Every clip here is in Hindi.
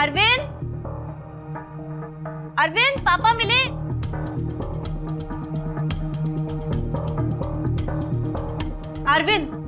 अरविंद, अरविंद पापा मिले। अरविंद,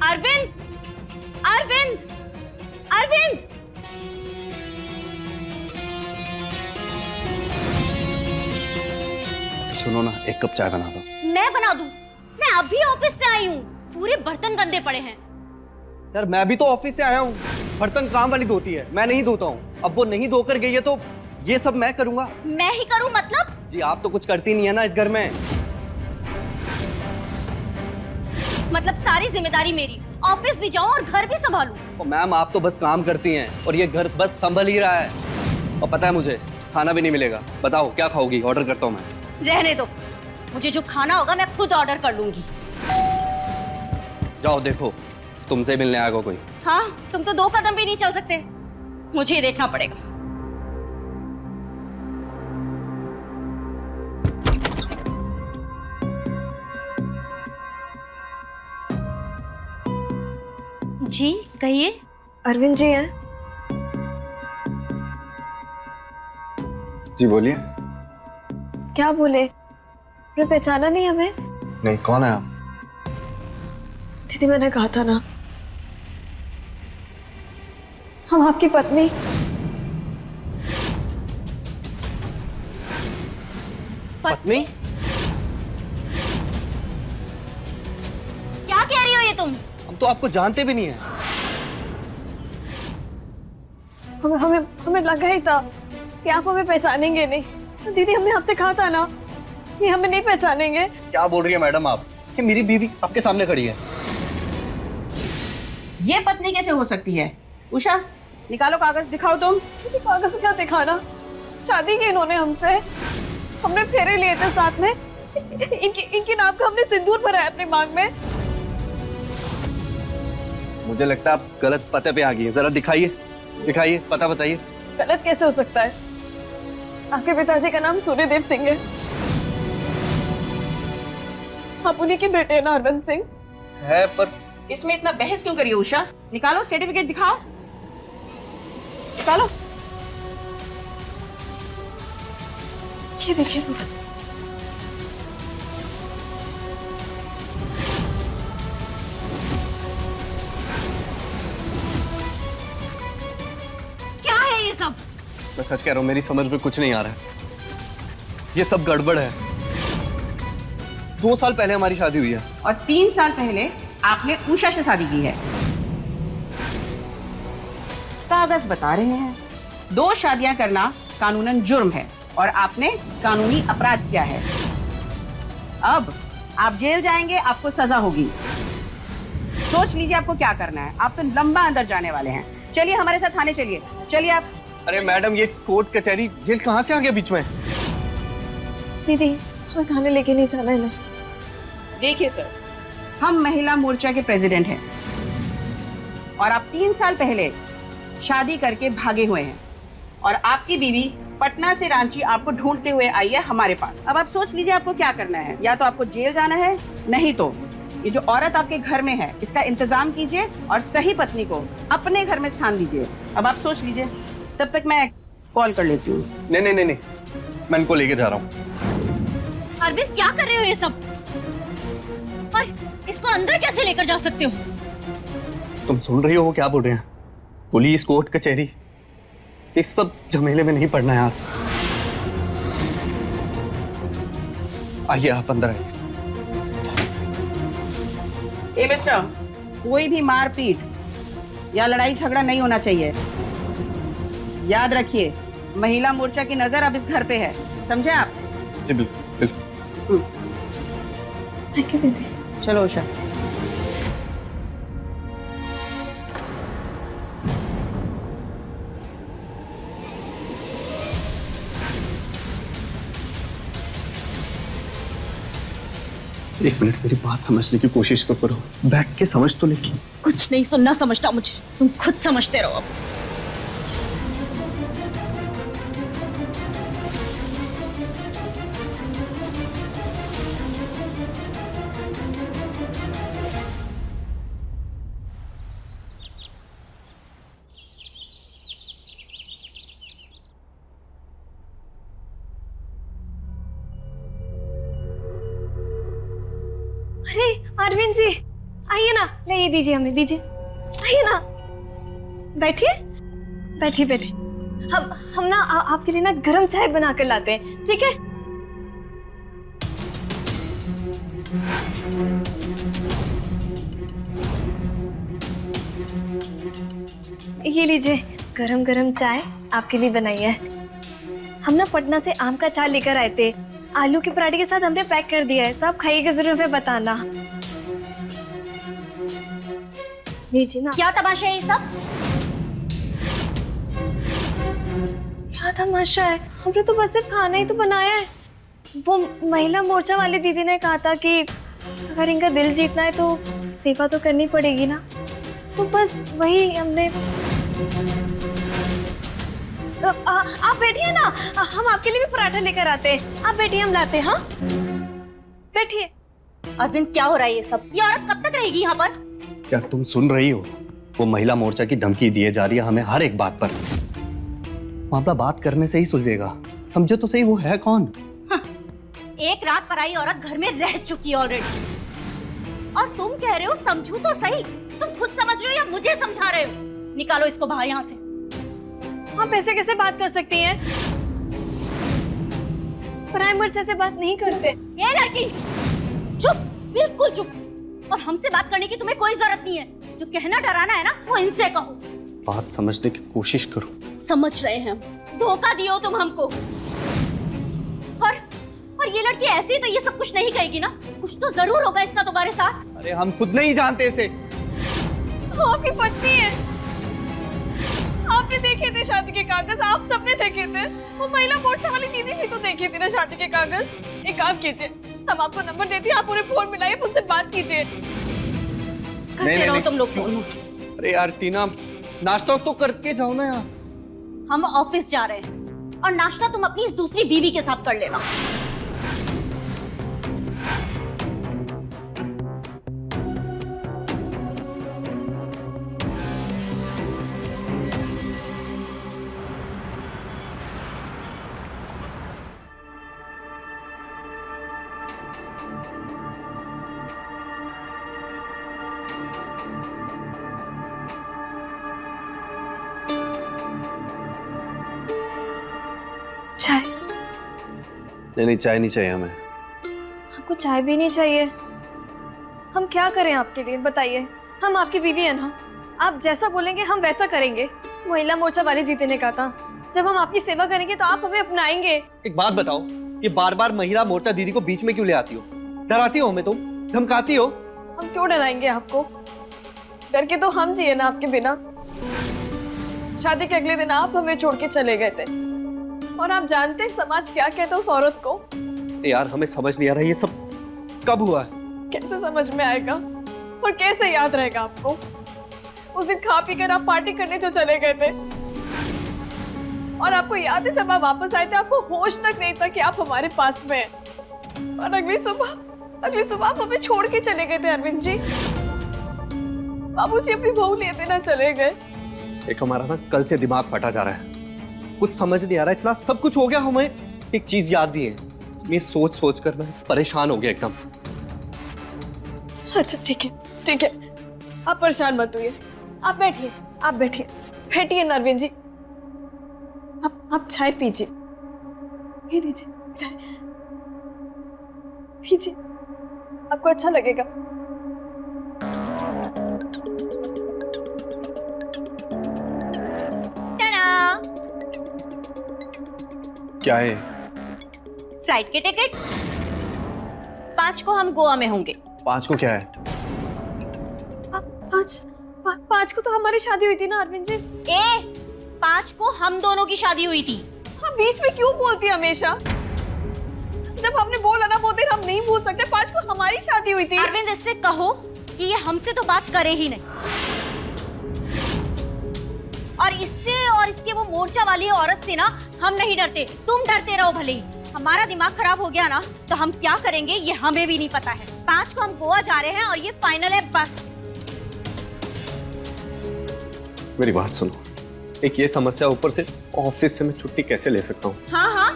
अरविंद, अरविंद, अरविंद। अच्छा सुनो ना, एक कप चाय बना दो। मैं बना दूं? मैं अभी ऑफिस से आई हूँ, पूरे बर्तन गंदे पड़े हैं। यार मैं भी तो ऑफिस से आया हूँ, बर्तन काम वाली धोती है, मैं नहीं धोता हूँ। अब वो नहीं धोकर गई है तो ये सब मैं करूंगा। मैं ही करूँ मतलब? जी आप तो कुछ करती नहीं है ना इस घर में। मतलब सारी जिम्मेदारी मेरी, ऑफिस भी जाऊं और घर भी संभालूं। तो मैम आप तो बस काम करती हैं और ये घर बस संभल ही रहा है। और पता है मुझे खाना भी नहीं मिलेगा। बताओ क्या खाओगी? ऑर्डर करता हूँ मैं। रहने दो, मुझे जो खाना होगा मैं खुद ऑर्डर कर लूंगी। जाओ देखो तुमसे मिलने आएगा कोई। हाँ, तुम तो 2 कदम भी नहीं चल सकते, मुझे ही देखना पड़ेगा। जी कहिए। अरविंद जी हैं? जी बोलिए। क्या बोले? आपने पहचाना नहीं हमें? नहीं, कौन है आप? दीदी मैंने कहा था ना, हम आपकी पत्नी। पत्नी? क्या कह रही हो ये तुम? हम तो आपको जानते भी नहीं है। हमें हमें हमें लगा ही था कि आप हमें पहचानेंगे नहीं। दीदी हमने आपसे कहा था ना कि हमें नहीं पहचानेंगे। क्या बोल रही है मैडम आप कि मेरी बीवी आपके सामने खड़ी है? ये पत्नी कैसे हो सकती है? उषा निकालो कागज, दिखाओ तुम। दीदी कागज क्या दिखाना? शादी की इन्होंने हमसे, हमने फेरे लिए थे साथ में। इनके नाम का हमने सिंदूर भरा है अपने मांग में। मुझे लगता है आप गलत पते पे आ गई हैं। जरा दिखाइए, दिखाइए, पता बताइए। गलत कैसे हो सकता है? आपके पिताजी का नाम सूर्यदेव सिंह है। आप उन्हीं के बेटे हैं ना अरविंद सिंह? है पर इसमें इतना बहस क्यों करिए उषा? निकालो सर्टिफिकेट, दिखाओ, निकालो। ये देखिए, क्या है ये सब? मैं सच कह रहा हूँ, मेरी समझ में कुछ नहीं आ रहा है। ये सब गड़बड़ है। 2 साल पहले हमारी शादी हुई है और 3 साल पहले आपने उषा से शादी की है। कागज बता रहे हैं 2 शादियां करना कानूनन जुर्म है और आपने कानूनी अपराध किया है। अब आप जेल जाएंगे, आपको सजा होगी। सोच लीजिए आपको क्या करना है। आप तो लंबा अंदर जाने वाले हैं। चलिए हमारे साथ थाने चलिए, चलिए आप। अरे मैडम ये कोर्ट कचहरी जेल कहाँ से आ गया बीच में? दीदी हमें थाने लेके नहीं जाना है ना। देखिए सर, हम महिला मोर्चा के प्रेसिडेंट हैं और आप 3 साल पहले शादी करके भागे हुए हैं और आपकी बीवी पटना से रांची आपको ढूंढते हुए आई है हमारे पास। अब आप सोच लीजिए आपको क्या करना है। या तो आपको जेल जाना है, नहीं तो ये जो औरत आपके घर में है इसका इंतजाम कीजिए और सही पत्नी को अपने घर में स्थान दीजिए। अब आप सोच लीजिए, तब तक मैं कॉल कर लेती हूँ। नहीं नहीं नहीं नहीं, मैं इनको लेके जा रहा हूँ। अरविंद क्या कर रहे हो ये सब? और इसको अंदर कैसे लेकर जा सकते हो? तुम सुन रही हो वो क्या बोल रहे हैं? पुलिस, कोर्ट, कचहरी, इस सब झमेले में नहीं पड़ना यार। आइए आप अंदर आइए। ए मिस्टर, कोई भी मारपीट या लड़ाई झगड़ा नहीं होना चाहिए। याद रखिए, महिला मोर्चा की नजर अब इस घर पे है, समझे आप? जी बिल्कुल बिल्कुल। थैंक यू दीदी। चलो उषा। एक मिनट मेरी बात समझने की कोशिश तो करो, बैठ के समझ तो लेकिन। कुछ नहीं सुनना समझना मुझे, तुम खुद समझते रहो अब। अरे अरविंद जी, आइए ना, ले ये दीजिए, हमें दीजिए, आइए ना, बैठिए बैठिए बैठिए। हम ना आपके लिए ना गरम चाय बना कर लाते हैं, ठीक है? ये लीजिए, गरम गरम चाय आपके लिए बनाई है। हम ना पटना से आम का चाय लेकर आए थे, आलू के पराठे के साथ हमने पैक कर दिया है, तो आप खाइएगा जरूर, हमें बताना। लीजिए ना। क्या तमाशा है ये सब? क्या तमाशा है? हमने तो बस सिर्फ खाना ही तो बनाया है। वो महिला मोर्चा वाली दीदी ने कहा था कि अगर इनका दिल जीतना है तो सेवा तो करनी पड़ेगी ना, तो बस वही हमने। आप बैठिए ना, हम आपके लिए भी पराठा लेकर आते हैं। आप बैठिए, हम लाते हैं। हाँ बैठिए। अरविंद, क्या हो रहा है ये सब? ये औरत कब तक रहेगी यहाँ पर? क्या तुम सुन रही हो? वो महिला मोर्चा की धमकी दिए जा रही है हमें हर एक बात पर। मामला बात करने से ही सुलझेगा, समझे तो सही वो है कौन? एक रात पराई औरत घर में रह चुकी है ऑलरेडी, और तुम कह रहे हो समझू तो सही। तुम खुद समझ रहे हो या मुझे समझा रहे हो? निकालो इसको बाहर यहाँ से। आप ऐसे कैसे बात कर सकती हैं? प्राइमर से ऐसे बात नहीं करते। ये लड़की चुप, बिल्कुल चुप। और हमसे बात करने की तुम्हें कोई जरूरत नहीं है। जो कहना डराना है ना, वो इनसे कहो। बात समझने की कोशिश करो। समझ रहे हैं हम, धोखा दियो तुम हमको। और ये लड़की ऐसी ही तो ये सब कुछ नहीं कहेगी ना? कुछ तो जरूर होगा इसका तुम्हारे साथ। अरे हम खुद नहीं जानते इसे। आपकी पत्नी है, आपने देखे थे शादी के कागज, आप सबने देखे थे। वो महिला मोर्चा वाली दीदी भी तो देखी थी ना शादी के कागज। एक काम कीजिए, हम आपको नंबर देती हैं, आप उन्हें फोन मिलाइए, उनसे बात कीजिए। करते रहो तुम लोग फोन। अरे यार टीना, नाश्ता तो करके जाओ ना यार। हम ऑफिस जा रहे हैं और नाश्ता तुम अपनी इस दूसरी बीवी के साथ कर लेना। चाय? नहीं चाय नहीं चाहिए हमें। आपको चाय भी नहीं चाहिए? हम क्या करें आपके लिए, बताइए। हम आपकी बीवी है ना, आप जैसा बोलेंगे हम वैसा करेंगे। महिला मोर्चा वाली दीदी ने कहा था, जब हम आपकी सेवा करेंगे तो आप हमें अपनाएंगे। एक बात बताओ, ये बार बार महिला मोर्चा दीदी को बीच में क्यों ले आती हो? डराती हो हमें, तुम धमकाती हो। हम क्यों डराएंगे आपको? डर के तो हम जिए ना आपके बिना। शादी के अगले दिन आप हमें छोड़ के चले गए थे, और आप जानते हैं समाज क्या कहता है उस औरत को। यार हमें समझ नहीं आ रहा ये सब कब हुआ है। कैसे समझ में आएगा और कैसे याद रहेगा आपको? उस दिन खा पी कर आप पार्टी करने जो चले गए थे, और आपको याद है जब आप वापस आए थे आपको होश तक नहीं था कि आप हमारे पास में हैं। और अगली सुबह आप हमें छोड़ के चले गए थे अरविंद जी। बाबूजी अपनी बहू लिए बिना चले गए। एक हमारा ना कल से दिमाग फटा जा रहा है, कुछ समझ नहीं आ रहा, इतना सब कुछ हो गया। हमें एक चीज याद नहीं है, मैं सोच कर मैं परेशान हो गया एकदम। अच्छा ठीक है, आप परेशान मत होइए। आप बैठिए नरविंद जी। आप चाय पीजिए, ये लीजिए चाय। पीजिए, आपको अच्छा लगेगा। टाडा! क्या है? फ्लाइट के टिकट्स। 5 को हम गोवा में होंगे। 5 को क्या है? पाँच को तो हमारी शादी हुई थी ना अरविंद जी। 5 को हम दोनों की शादी हुई थी। हाँ, बीच में क्यों बोलती है हमेशा? जब हमने बोला ना वो दिन हम नहीं भूल सकते। 5 को हमारी शादी हुई थी। अरविंद, इससे कहो कि ये हमसे तो बात करे ही नहीं। और इससे और इसके वो मोर्चा वाली औरत से ना हम नहीं डरते। तुम डरते रहो भले ही। हमारा दिमाग खराब हो गया ना तो हम क्या करेंगे ये हमें भी नहीं पता है। 5 को हम गोवा जा रहे हैं और ये फाइनल है बस। मेरी बात सुनो, एक ये समस्या ऊपर से ऑफिस से मैं छुट्टी कैसे ले सकता हूँ? हाँ,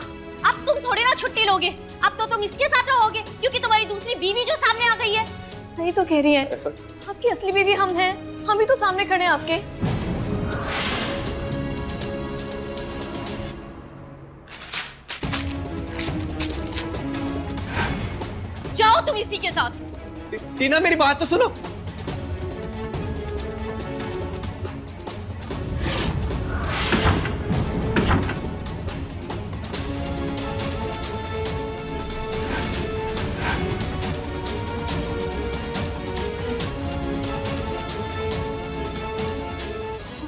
अब तुम थोड़ी ना छुट्टी लोगे। अब तो तुम इसके साथ रहोगे क्योंकि तुम्हारी दूसरी बीवी जो सामने आ गई है। सही तो कह रही है। ऐसा? आपकी असली बीवी हम हैं। हम ही तो सामने खड़े हैं आपके। जाओ तुम इसी के साथ। टीना, मेरी बात तो सुनो।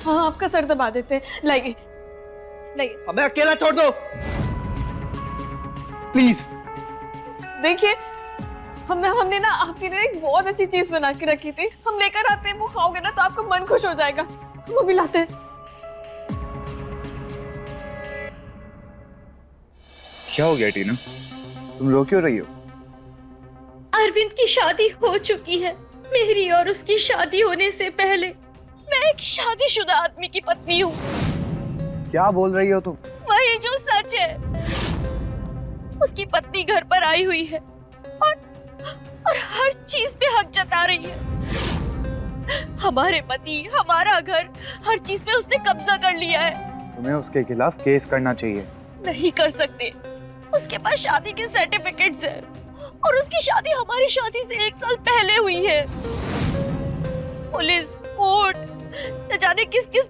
हाँ, आपका सर दबा देते हैं। लाइए। हमें अकेला छोड़ दो प्लीज। देखिए, हमने ना आपके लिए एक बहुत अच्छी चीज बना के रखी थी। हम लेकर आते हैं, वो खाओगे ना तो आपका मन खुश हो जाएगा। वो भी लाते हैं। क्या हो गया टीना, तुम रो क्यों रही हो? अरविंद की शादी हो चुकी है। मेरी और उसकी शादी होने से पहले मैं एक शादीशुदा आदमी की पत्नी हूँ। क्या बोल रही हो तुम? वही जो सच है। उसकी पत्नी घर पर आई हुई है और हर चीज पे हक जता रही है। हमारे पति, हमारा घर, हर चीज पे उसने कब्जा कर लिया है। तुम्हें उसके खिलाफ केस करना चाहिए। नहीं कर सकते। उसके पास शादी के सर्टिफिकेट्स हैं और उसकी शादी हमारी शादी से 1 साल पहले हुई है। पुलिस, कोर्ट, न जाने किस किस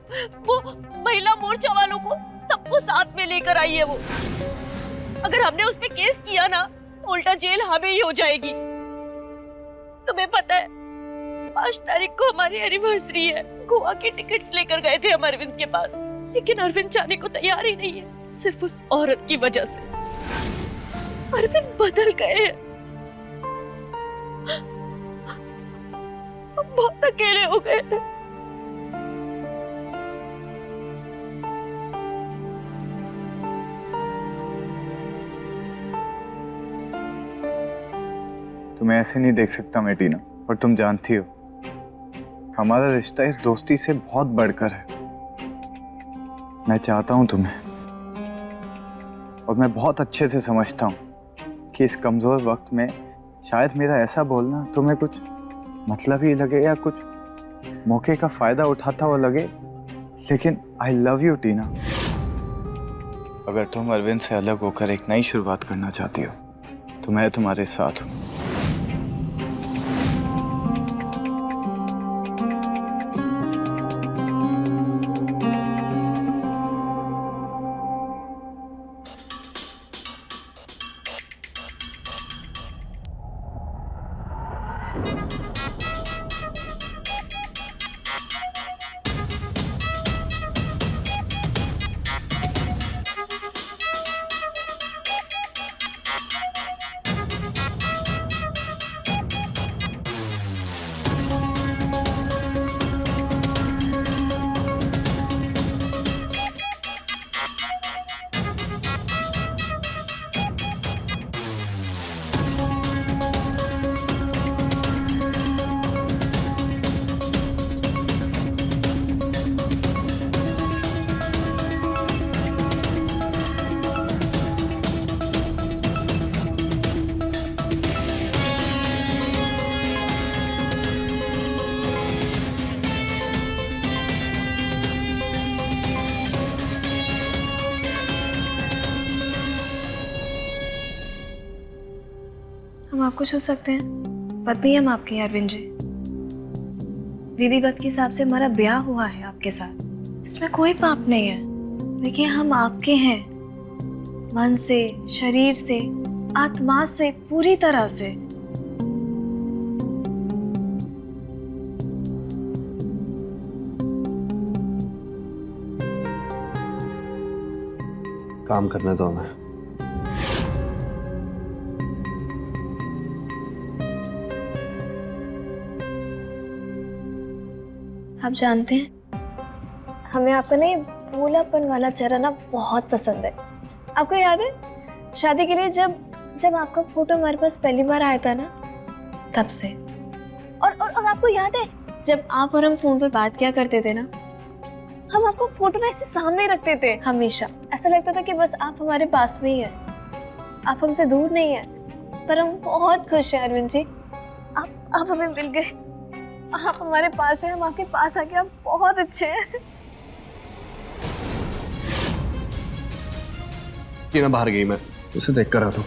वो महिला मोर्चा वालों को सबको साथ में लेकर आई है वो। अगर हमने उस पे केस किया ना तो उल्टा जेल हमें ही हो जाएगी। तुम्हें पता है 5 तारीख को हमारी एनिवर्सरी है। गोवा के टिकट्स लेकर गए थे हम अरविंद के पास, लेकिन अरविंद जाने को तैयार ही नहीं है, सिर्फ उस औरत की वजह से। अरविंद बदल गए हैं। हम बहुत अकेले हो गए हैं। तुम्हें ऐसे नहीं देख सकता मैं टीना, और तुम जानती हो हमारा रिश्ता इस दोस्ती से बहुत बढ़कर है। मैं चाहता हूं तुम्हें, और मैं बहुत अच्छे से समझता हूं कि इस कमजोर वक्त में शायद मेरा ऐसा बोलना तुम्हें कुछ मतलब ही लगे या कुछ मौके का फायदा उठाता हुआ लगे, लेकिन आई लव यू टीना। अगर तुम अरविंद से अलग होकर एक नई शुरुआत करना चाहती हो तो मैं तुम्हारे साथ हूं। हम आपको छू सकते हैं? पत्नी हम आपकी अरविंद जी। विधिवत के हिसाब से हमारा ब्याह हुआ है आपके साथ, इसमें कोई पाप नहीं है। देखिए हम आपके हैं, मन से, शरीर से, आत्मा से, पूरी तरह से। काम करने दो हमें। आप जानते हैं हमें आपका ना ये भोलापन वाला चेहरा ना बहुत पसंद है। आपको याद है शादी के लिए जब आपका फोटो हमारे पास पहली बार आया था ना, तब से। और आपको याद है जब आप और हम फोन पे बात किया करते थे ना, हम आपको फोटो ना ऐसे सामने रखते थे हमेशा। ऐसा लगता था कि बस आप हमारे पास में ही है, आप हमसे दूर नहीं है। पर हम बहुत खुश हैं अरविंद जी, आप हमें मिल गए, आप हमारे पास हैं, हम आपके पास आ गए, आप बहुत अच्छे हैं। टीना बाहर गई, मैं उसे देख कर रहा था।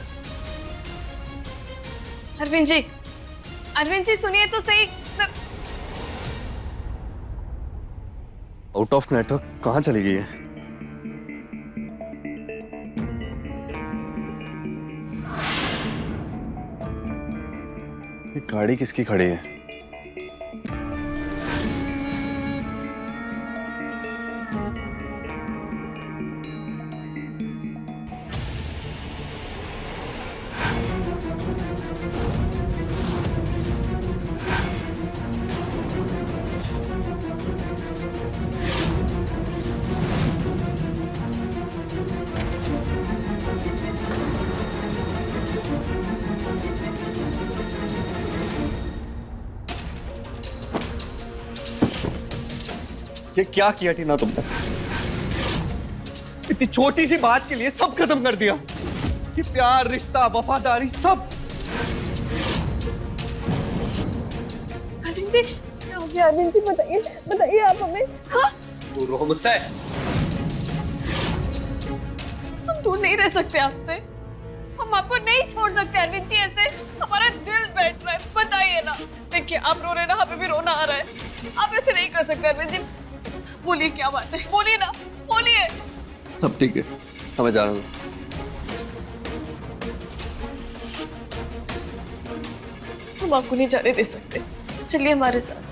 अरविंद जी सुनिए तो सही। आउट ऑफ नेटवर्क कहाँ चली गई है? ये गाड़ी किसकी खड़ी है? ये क्या किया टीना तुमने? इतनी छोटी सी बात के लिए सब खत्म कर दिया। ये प्यार, रिश्ता, वफादारी सब। अरविंद जी बताइए आप हमें। हाँ? दूर रहो मुझसे। हम दूर नहीं रह सकते आपसे, हम आपको नहीं छोड़ सकते अरविंद जी। ऐसे हमारा दिल बैठ रहा है, बताइए ना। देखिए आप रो रहे ना, हमें भी रोना आ रहा है। आप ऐसे नहीं कर सकते अरविंद जी। बोलिए क्या बात है, बोलिए ना, बोलिए। सब ठीक है, हमें जाना है। हम आपको नहीं जाने दे सकते, चलिए हमारे साथ।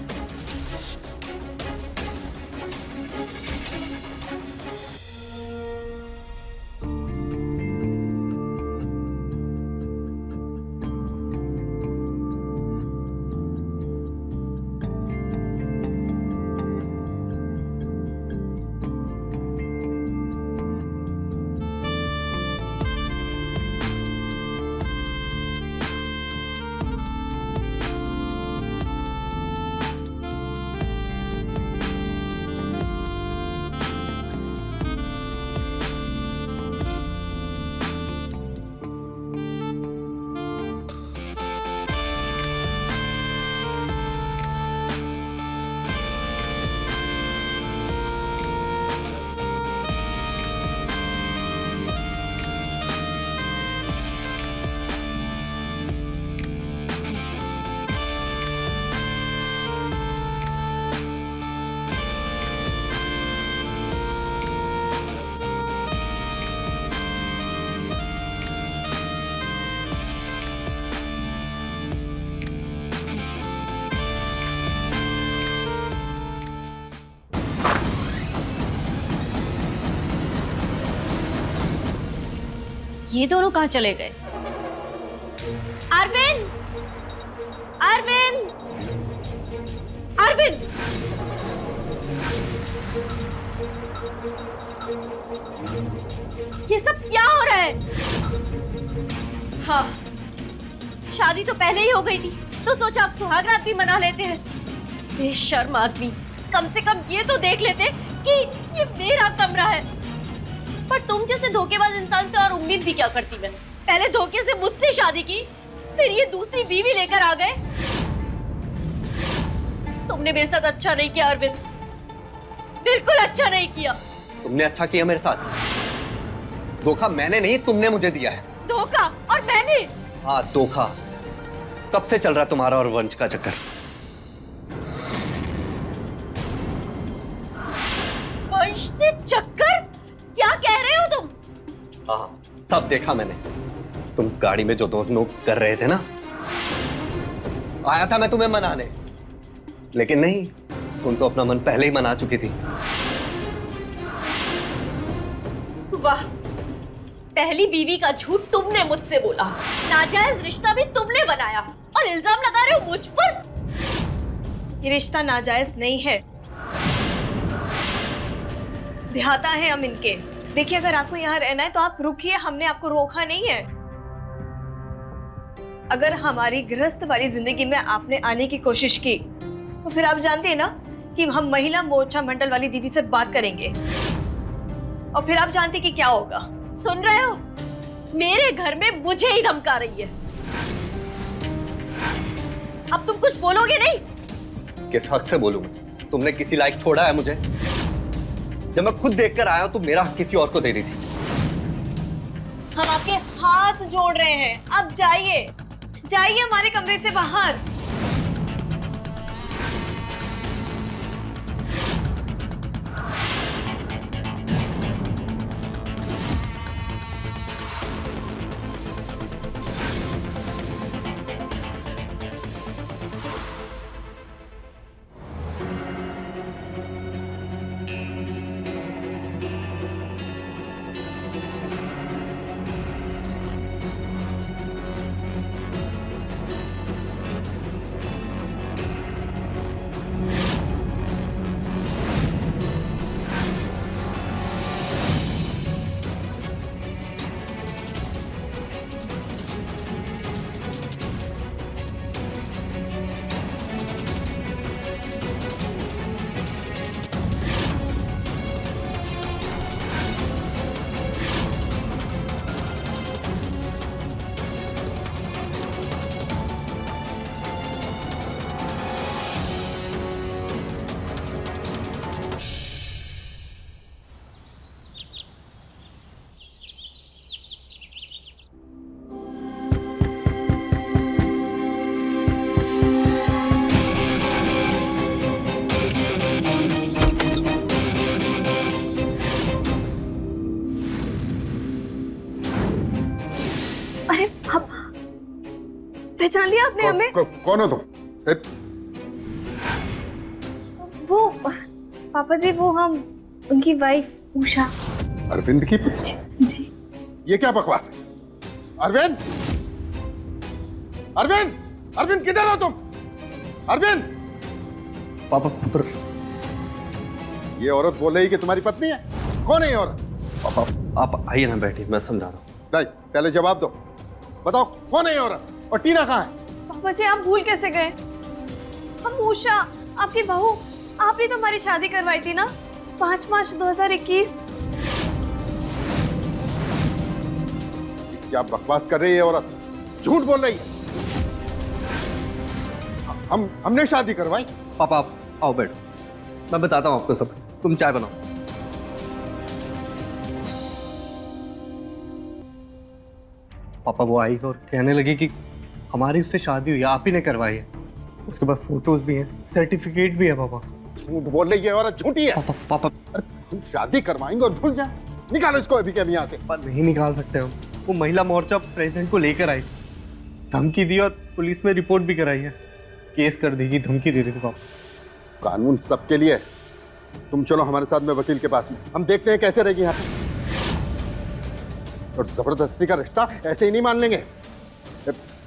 ये दोनों कहाँ चले गए? अरविंद, अरविंद, अरविंद! ये सब क्या हो रहा है? हाँ, शादी तो पहले ही हो गई थी, तो सोचा आप सुहागरात भी मना लेते हैं। बेशर्म आदमी, कम से कम ये तो देख लेते कि ये मेरा कमरा है। पर तुम जैसे धोखेबाज इंसान से और उम्मीद भी क्या करती मैंने? पहले धोखे से मुझसे शादी की, फिर ये दूसरी बीवी लेकर आ गए। तुमने मेरे साथ अच्छा नहीं किया अरविंद, बिल्कुल अच्छा नहीं किया। तुमने अच्छा किया मेरे साथ। धोखा मैंने नहीं, तुमने मुझे दिया है। धोखा? और मैंने? हाँ धोखा। कब से चल रहा है तुम्हारा और वंश का चक्कर? वंश से चक्कर? क्या कह रहे हो तुम? हाँ, सब देखा मैंने। तुम गाड़ी में जो दोनों कर रहे थे ना, आया था मैं तुम्हें मनाने, लेकिन नहीं, तुम तो अपना मन पहले ही मना चुकी थी। वाह, पहली बीवी का झूठ तुमने मुझसे बोला, नाजायज रिश्ता भी तुमने बनाया और इल्जाम लगा रहे हो मुझ पर। ये रिश्ता नाजायज नहीं है, ब्याहता है हम इनके। देखिए, अगर आपको यहाँ रहना है तो आप रुकिए, हमने आपको रोका नहीं है। अगर हमारी गृहस्थ वाली जिंदगी में आपने आने की कोशिश की तो फिर आप जानते हैं ना कि हम महिला मोर्चा मंडल वाली दीदी से बात करेंगे, और फिर आप जानते कि क्या होगा। सुन रहे हो? मेरे घर में मुझे ही धमका रही है। अब तुम कुछ बोलोगे नहीं? किस हक से बोलूंगा? तुमने किसी लायक छोड़ा है मुझे? जब मैं खुद देखकर आया तो मेरा हक किसी और को दे रही थी। हम आपके हाथ जोड़ रहे हैं, अब जाइए, जाइए हमारे कमरे से बाहर। अरे पापा, पहचान लिया आपने हमें? कौन हो तुम? वो पापा जी, वो हम उनकी वाइफ उषा। अरविंद की पुत्री? जी। ये क्या बकवास है? अरविंद, अरविंद, अरविंद किधर हो तुम? अरविंद! पापा, ये औरत बोल रही कि तुम्हारी पत्नी है। कौन है ये औरत? पापा आप आइए ना, बैठिए, मैं समझा रहा हूँ। नहीं, पहले जवाब दो। बताओ कौन है ये औरत और टीना कहाँ है? पापा जी, आप भूल कैसे गए? हम उषा, आपकी बहू। आपने तो हमारी शादी करवाई थी ना 5 मार्च 2021। क्या बकवास कर रही है ये औरत? झूठ बोल रही है। हमने शादी करवाई। पापा आप आओ, बैठो, मैं बताता हूँ आपको सब। तुम चाय बनाओ। पापा वो आई और कहने लगी कि हमारी उससे शादी हुई, आप ही ने करवाई है। उसके बाद फोटोज भी हैं, सर्टिफिकेट भी है। पापा झूठ बोल रही है औरत, झूठी है। पापा अरे तुम शादी करवाएंगे और भूल जाए? निकालो इसको अभी के अभी यहाँ से। पापा नहीं निकाल सकते हम। वो महिला मोर्चा प्रेसिडेंट को लेकर आई, धमकी दी और पुलिस में रिपोर्ट भी कराई है। केस कर देगी, धमकी दे रही थी पापा। कानून सबके लिए। तुम चलो हमारे साथ में वकील के पास में, हम देखते हैं कैसे रहेगी यहाँ पे। और जबरदस्ती का रिश्ता ऐसे ही नहीं मान लेंगे।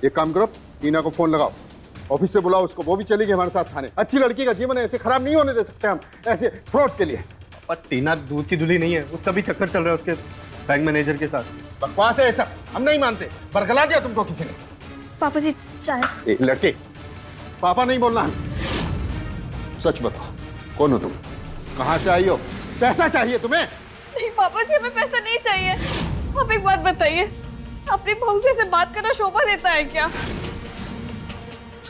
एक काम करो, टीना को फोन लगाओ, ऑफिस से बुलाओ उसको, वो भी चलेगी हमारे साथ थाने। अच्छी लड़की का जीवन ऐसे खराब नहीं होने दे सकते हम, ऐसे फ्रॉड के लिए। पर टीना दूध की दुल्ही नहीं है, उसका भी चक्कर चल रहा है उसके बैंक मैनेजर के साथ। बकवास है ये सब, हम नहीं मानते। बरगला दिया तुमको किसी ने। पापा जी चाय। एक लड़के, पापा नहीं बोलना है। सच बताओ, कौन हो तुम? कहाँ से आई हो? पैसा चाहिए तुम्हें? नहीं पापा जी, हमें पैसा नहीं चाहिए। आप एक बात बताइए, अपनी बहू से बात करना शोभा देता है क्या?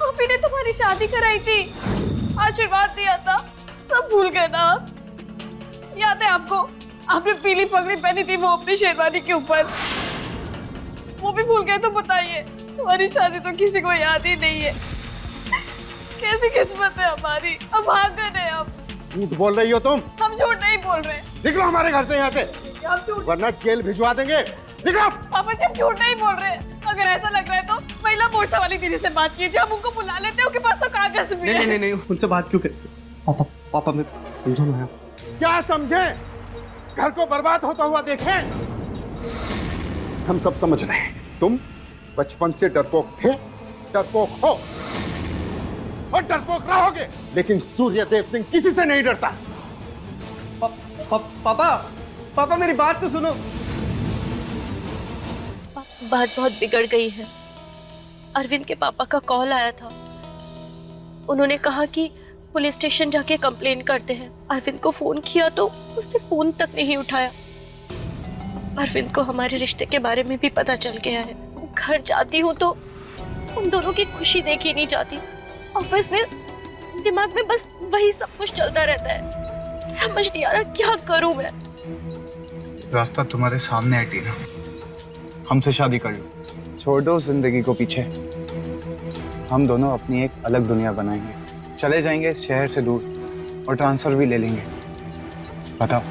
आप ही ने तुम्हारी शादी कराई थी, आशीर्वाद दिया था, सब भूल गए ना आप? याद है आपको? आपने पीली पगड़ी पहनी थी वो अपनी शेरवानी के ऊपर, वो भी भूल गए तो बताइए। हमारी शादी तो किसी को याद ही नहीं है। कैसी किस्मत है हमारी, अब भागन है हम। झूठ बोल रही हो तुम। हम झूठ नहीं बोल रहे। निकलो हमारे घर से यहाँ से, हम झूठ, वरना जेल भिजवा देंगे। निकलो। पापा जी हम झूठ नहीं बोल रहे। अगर ऐसा लग रहा है तो महिला मोर्चा वाली दीदी से बात कीजिए, हम उनको बुला लेते हैं, उनके पास तो कागज भी है। नहीं, उनसे बात क्यों कर? पापा पापा मैं समझो ना यार। क्या समझे? घर को बर्बाद होता हुआ देखें। हम सब समझ रहे हैं, तुम बचपन से डरपोक थे, डरपोक हो और डरपोक रहोगे, लेकिन सूर्यदेव सिंह किसी से नहीं डरता। पापा मेरी बात तो सुनो। बात बहुत बिगड़ गई है। अरविंद के पापा का कॉल आया था। उन्होंने कहा कि पुलिस स्टेशन जाके कंप्लेन करते हैं। अरविंद को फोन किया तो उसने फोन तक नहीं उठाया। अरविंद को हमारे रिश्ते के बारे में भी पता चल गया है। घर जाती हूँ तो उन दोनों की खुशी देखी नहीं जाती। ऑफिस में दिमाग में बस वही सब कुछ चलता रहता है। समझ नहीं आ रहा क्या करूं मैं। रास्ता तुम्हारे सामने है टीना, हमसे शादी कर लो, छोड़ दो जिंदगी को पीछे। हम दोनों अपनी एक अलग दुनिया बनाएंगे, चले जाएंगे इस शहर से दूर और ट्रांसफर भी ले लेंगे। बताओ।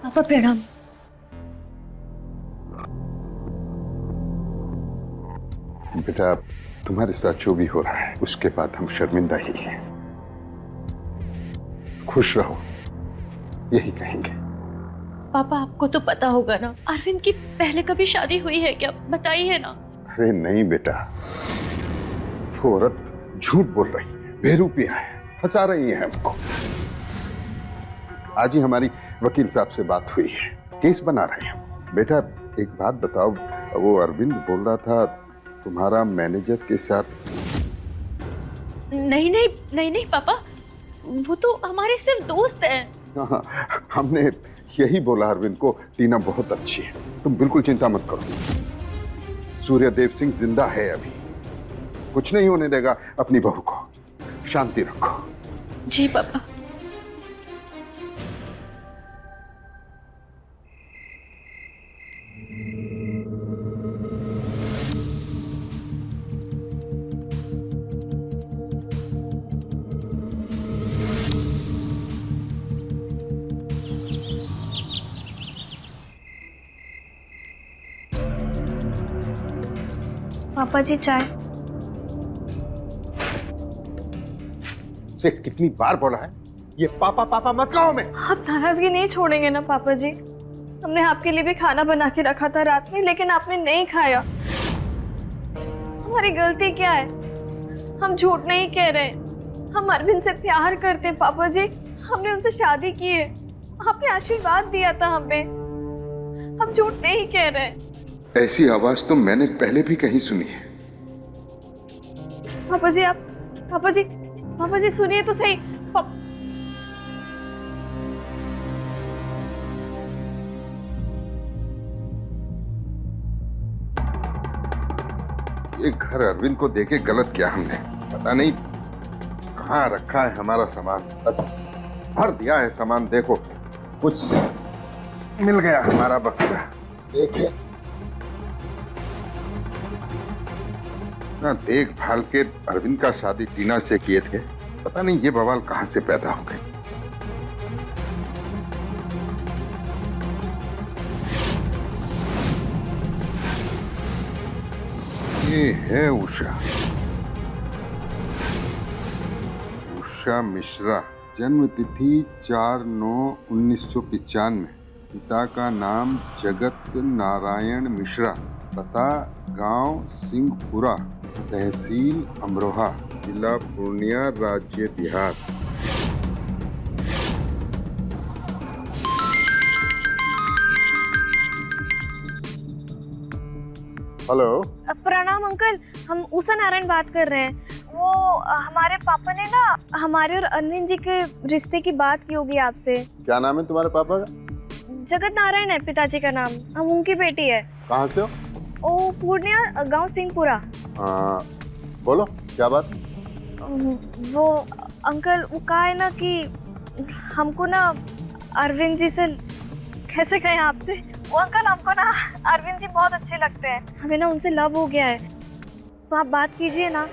पापा प्रणाम। बेटा, तुम्हारे साथ जो भी हो रहा है उसके बाद हम शर्मिंदा ही हैं। खुश रहो, यही कहेंगे। पापा आपको तो पता होगा ना, अरविंद की पहले कभी शादी हुई है क्या? बताइए ना। अरे नहीं बेटा, वो औरत झूठ बोल रही है, बेरूपिया है, फंसा रही है हमको। आज ही हमारी वकील साहब से बात हुई है, केस बना रहे हैं। बेटा एक बात बताओ, वो अरविंद बोल रहा था तुम्हारा मैनेजर के साथ। नहीं पापा, वो तो हमारे सिर्फ दोस्त हैं। हाँ, हमने यही बोला अरविंद को, टीना बहुत अच्छी है, तुम बिल्कुल चिंता मत करो। सूर्यदेव सिंह जिंदा है, अभी कुछ नहीं होने देगा अपनी बहू को। शांति रखो। जी पापा। पापा जी चाय। से कितनी बार बोला है, ये पापा पापा मत कहो। मैं आप नाराजगी नहीं छोड़ेंगे ना पापा जी? हमने आपके लिए भी खाना बना के रखा था रात में, लेकिन आपने नहीं खाया। हमारी गलती क्या है? हम झूठ नहीं कह रहे। हम अरविंद से प्यार करते हैं पापा जी, हमने उनसे शादी की है। आपने आशीर्वाद दिया था हमें, हम झूठ नहीं कह रहे। ऐसी आवाज तो मैंने पहले भी कहीं सुनी है। पापा जी, आप पापा जी सुनिए तो सही। ये घर अरविंद को देके गलत किया हमने, पता नहीं कहाँ रखा है हमारा सामान। बस भर दिया है सामान, देखो कुछ मिल गया हमारा बकरा। देखे ना, देखभाल के अरविंद का शादी टीना से किए थे, पता नहीं ये बवाल कहाँ से पैदा हो गए। ये है उषा मिश्रा, जन्म तिथि 4/9/1995, पिता का नाम जगत नारायण मिश्रा, पता गांव सिंहपुरा, तहसील अमरोहा, जिला पूर्णिया, राज्य बिहार। हेलो। प्रणाम अंकल, हम उषा नारायण बात कर रहे हैं। वो हमारे पापा ने ना हमारे और अरविंद जी के रिश्ते की बात की होगी आपसे। क्या नाम है तुम्हारे पापा का? जगत नारायण है पिताजी का नाम, हम उनकी बेटी है। कहाँ से हो? ओ पूर्णिया, गांव सिंहपुरा। बोलो क्या बात? वो अंकल, वो कहा है ना कि हमको ना अरविंद जी से, कैसे कहें आपसे, वो अंकल हमको ना अरविंद जी बहुत अच्छे लगते हैं, हमें ना उनसे लव हो गया है, तो आप बात कीजिए ना।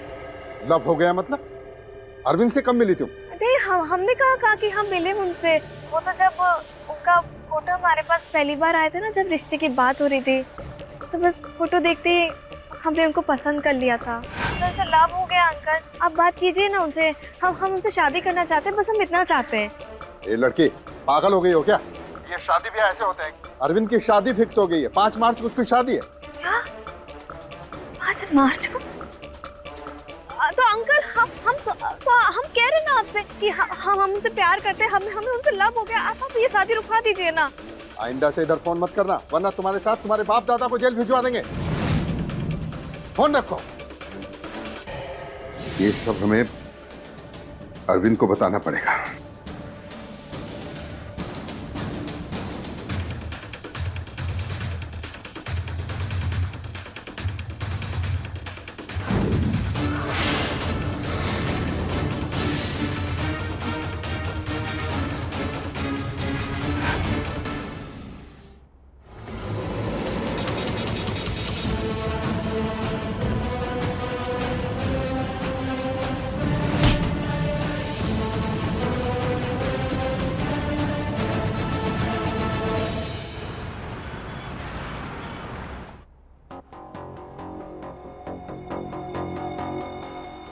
लव हो गया मतलब? अरविंद से कब मिली तुम? नहीं, हमने कहा कि हम मिले उनसे। वो तो जब उनका फोटो हमारे पास पहली बार आया था ना, जब रिश्ते की बात हो रही थी, तो बस फोटो देखते ही हमने उनको पसंद कर लिया था, तो ऐसे लव हो गया। अंकल आप बात कीजिए ना उनसे, हम उनसे शादी करना चाहते हैं, बस हम इतना चाहते हैं। ये लड़की पागल हो गई हो क्या? ये शादी भी ऐसे होते हैं। अरविंद की शादी फिक्स हो गई है, 5 मार्च को उसकी शादी है। क्या 5 मार्च को? तो अंकल हम कह रहे हैं ना आपसे कि हम उनसे प्यार करते हैं, हमें उनसे लव हो गया। आप ये शादी रुकवा दीजिए ना। आइंदा से इधर फोन मत करना, वरना तुम्हारे साथ तुम्हारे बाप दादा को जेल भिजवा देंगे। फोन रखो। ये सब हमें अरविंद को बताना पड़ेगा।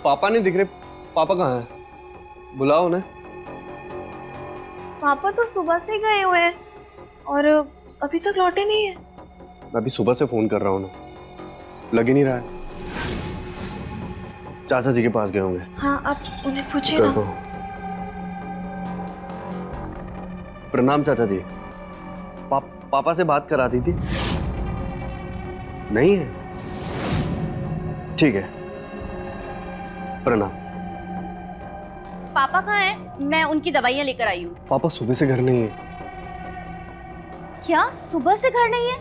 पापा नहीं दिख रहे, पापा कहाँ हैं? बुलाओ उन्हें। पापा तो सुबह से गए हुए हैं और अभी तक लौटे नहीं है। मैं अभी सुबह से फोन कर रहा हूँ ना, लग ही नहीं रहा है। चाचा जी के पास गए होंगे। हाँ, आप उन्हें पूछिए कर ना। दो। प्रणाम चाचा जी। पापा से बात करा दी थी? नहीं है? ठीक है, प्रणाम। पापा कहाँ हैं? मैं उनकी दवाइयाँ लेकर आई हूँ। पापा सुबह से घर नहीं है। क्या सुबह से घर नहीं है?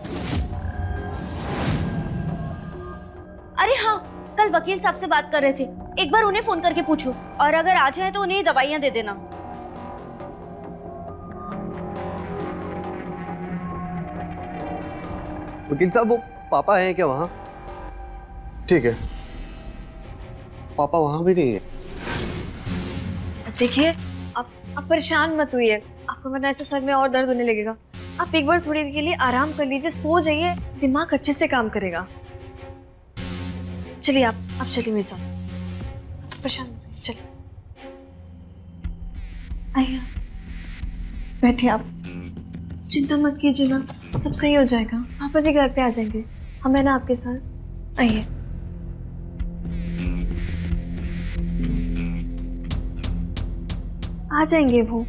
अरे हाँ, कल वकील साहब से बात कर रहे थे, एक बार उन्हें फोन करके पूछो, और अगर आ जाए तो उन्हें दवाइयाँ दे देना। वकील साहब, वो पापा हैं क्या वहाँ? ठीक है, पापा वहाँ भी नहीं है। देखिए, आप परेशान मत होइए, आपको वरना ऐसे सर में और दर्द होने लगेगा। आप एक बार थोड़ी देर के लिए आराम कर लीजिए, सो जाइए, दिमाग अच्छे से काम करेगा। चलिए आप चलिए मेरे साथ, परेशान मत होइए, चलिए आइए, बैठिए आप, चिंता मत कीजिए ना, सब सही हो जाएगा। पापा जी घर पे आ जाएंगे, हम है ना आपके साथ। आइए। आ जाएंगे वो।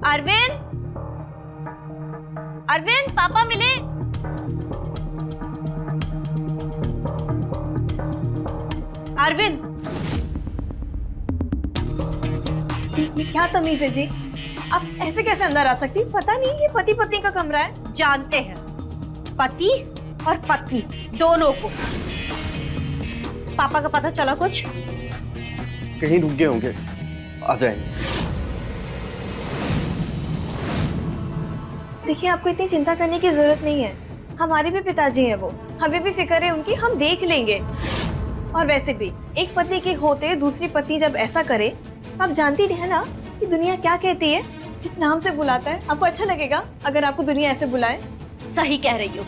अरविंद, अरविंद, पापा मिले। अरविंद, क्या तमीज है जी, आप ऐसे कैसे अंदर आ सकती? पता नहीं ये पति पत्नी का कमरा है। जानते हैं, पति और पत्नी दोनों को। पापा का पता चला कुछ? कहीं रुक गए होंगे, आ जाएंगे। देखिए, आपको इतनी चिंता करने की जरूरत नहीं है, हमारे भी पिताजी हैं वो, हमें भी फिक्र है उनकी, हम देख लेंगे। और वैसे भी एक पति के होते दूसरी पत्नी जब ऐसा करे, आप जानती है ना कि दुनिया क्या कहती है, किस नाम से बुलाता है। आपको अच्छा लगेगा अगर आपको दुनिया ऐसे बुलाए? सही कह रही हो,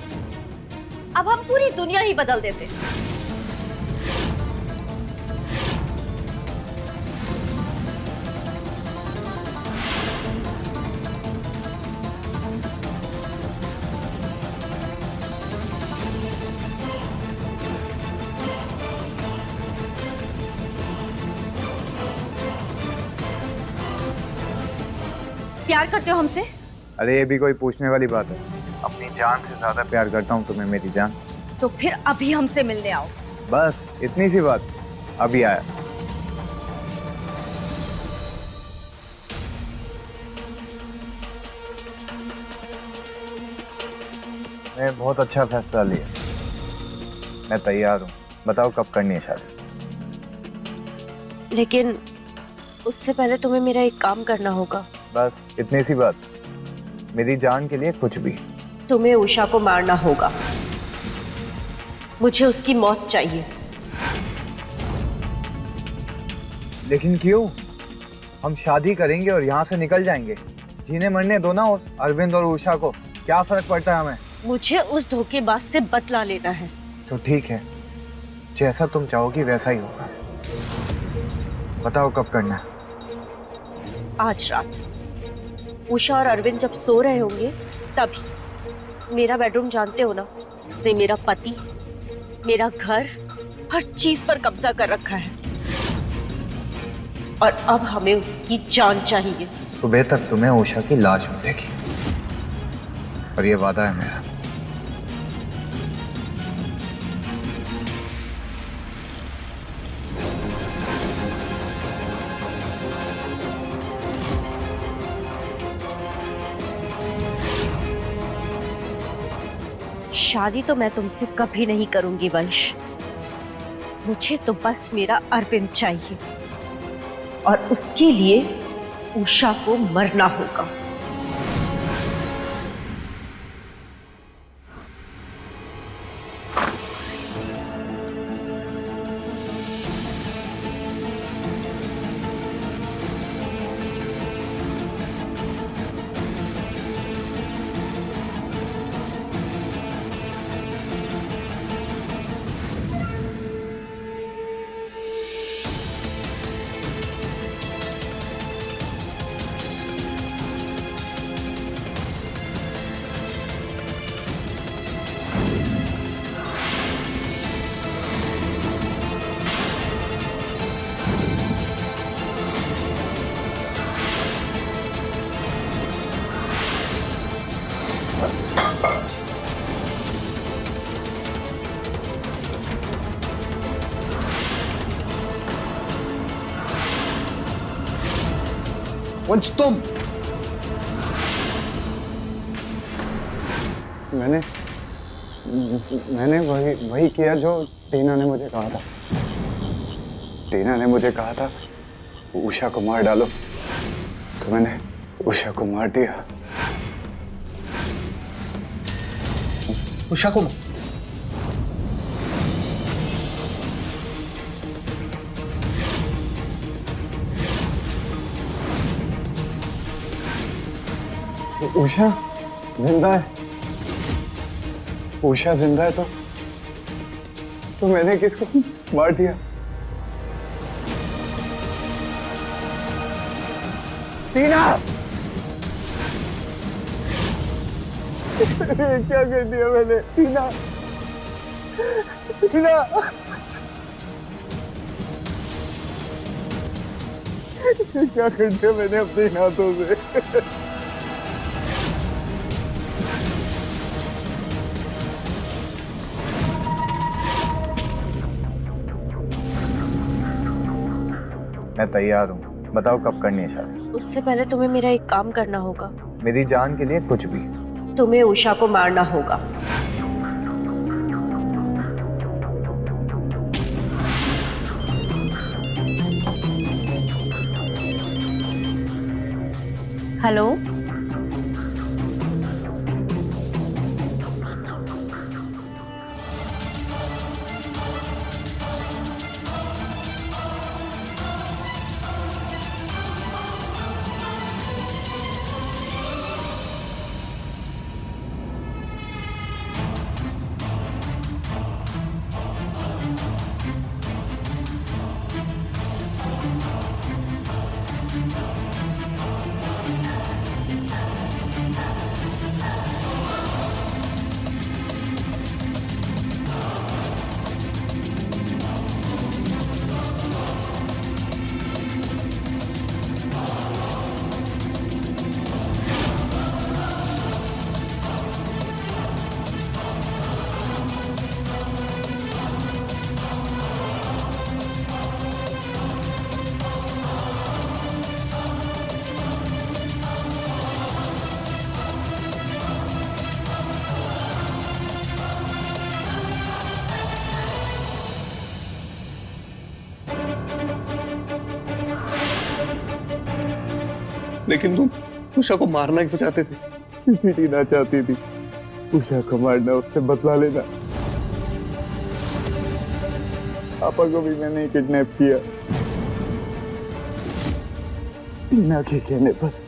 अब हम पूरी दुनिया ही बदल देते। प्यार करते हो हमसे? अरे ये भी कोई पूछने वाली बात है? अपनी जान से ज्यादा प्यार करता हूँ तुम्हें मेरी जान। तो फिर अभी हमसे मिलने आओ। बस इतनी सी बात, अभी आया। मैं बहुत अच्छा फैसला लिया, मैं तैयार हूँ। बताओ कब करनी है शादी? लेकिन उससे पहले तुम्हें मेरा एक काम करना होगा। बस इतनी सी बात, मेरी जान के लिए कुछ भी। तुम्हें उषा को मारना होगा। मुझे उसकी मौत चाहिए। लेकिन क्यों? हम शादी करेंगे और यहाँ से निकल जाएंगे। जीने मरने दो ना उस अरविंद और उषा को, क्या फर्क पड़ता है हमें? मुझे उस धोखेबाज से बदला लेना है। तो ठीक है, जैसा तुम चाहोगी वैसा ही होगा। बताओ कब करना है? आज रात उषा और अरविंद जब सो रहे होंगे तभी। मेरा बेडरूम जानते हो ना, उसने मेरा पति, मेरा घर, हर चीज पर कब्जा कर रखा है और अब हमें उसकी जान चाहिए। सुबह तक तुम्हें उषा की लाश मिलेगी और ये वादा है मेरा। शादी तो मैं तुमसे कभी नहीं करूंगी वंश। मुझे तो बस मेरा अरविंद चाहिए और उसके लिए उषा को मरना होगा। वंश तुम। मैंने वही किया जो टीना ने मुझे कहा था। टीना ने मुझे कहा था उषा को मार डालो, तो मैंने उषा को मार दिया। उषा को उषा जिंदा है? उषा जिंदा है तो मैंने किसको मार दिया? टीना! क्या कर दिया मैंने? टीना! टीना! क्या कर दिया मैंने अपने हाथों से? मैं तैयार हूँ। बताओ कब करनी है शादी? उससे पहले तुम्हें मेरा एक काम करना होगा। मेरी जान के लिए कुछ भी। तुम्हें उषा को मारना होगा। हेलो, लेकिन तुम उषा को मारना क्यों चाहते थे? क्योंकि टीना चाहती थी उषा को मारना, उससे बदला लेना। पापा को भी मैंने किडनैप किया टीना के कहने पर।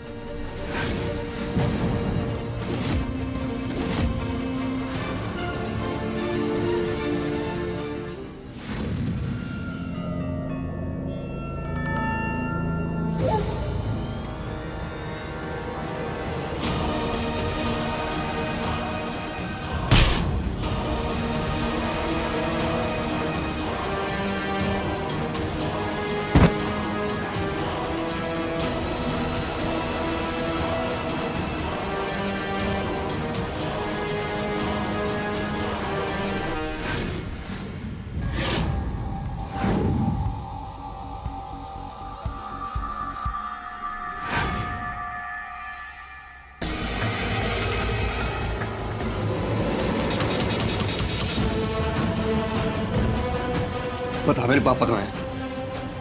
बता मेरे पापा कहाँ हैं?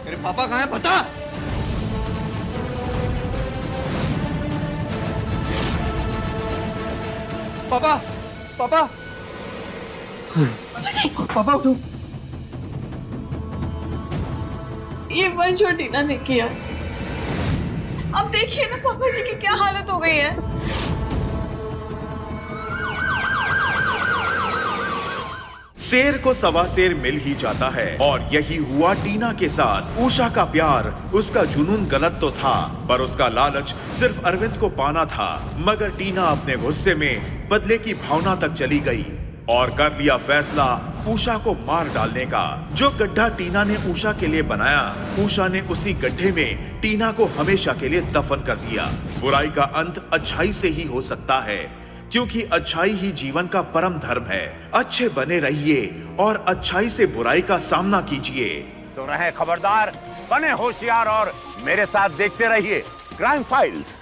मेरे पापा कहाँ हैं? बता। पापा, पापा, पापा उठो। ये वंश और टीना ने किया। अब देखिए ना पापा जी की क्या हालत हो गई है। शेर को सवा शेर मिल ही जाता है और यही हुआ टीना के साथ। उषा का प्यार, उसका जुनून गलत तो था, पर उसका लालच सिर्फ अरविंद को पाना था। मगर टीना अपने गुस्से में बदले की भावना तक चली गई और कर लिया फैसला उषा को मार डालने का। जो गड्ढा टीना ने उषा के लिए बनाया, उषा ने उसी गड्ढे में टीना को हमेशा के लिए दफन कर दिया। बुराई का अंत अच्छाई से ही हो सकता है, क्योंकि अच्छाई ही जीवन का परम धर्म है। अच्छे बने रहिए और अच्छाई से बुराई का सामना कीजिए। तो रहे खबरदार, बने होशियार और मेरे साथ देखते रहिए क्राइम फाइल्स।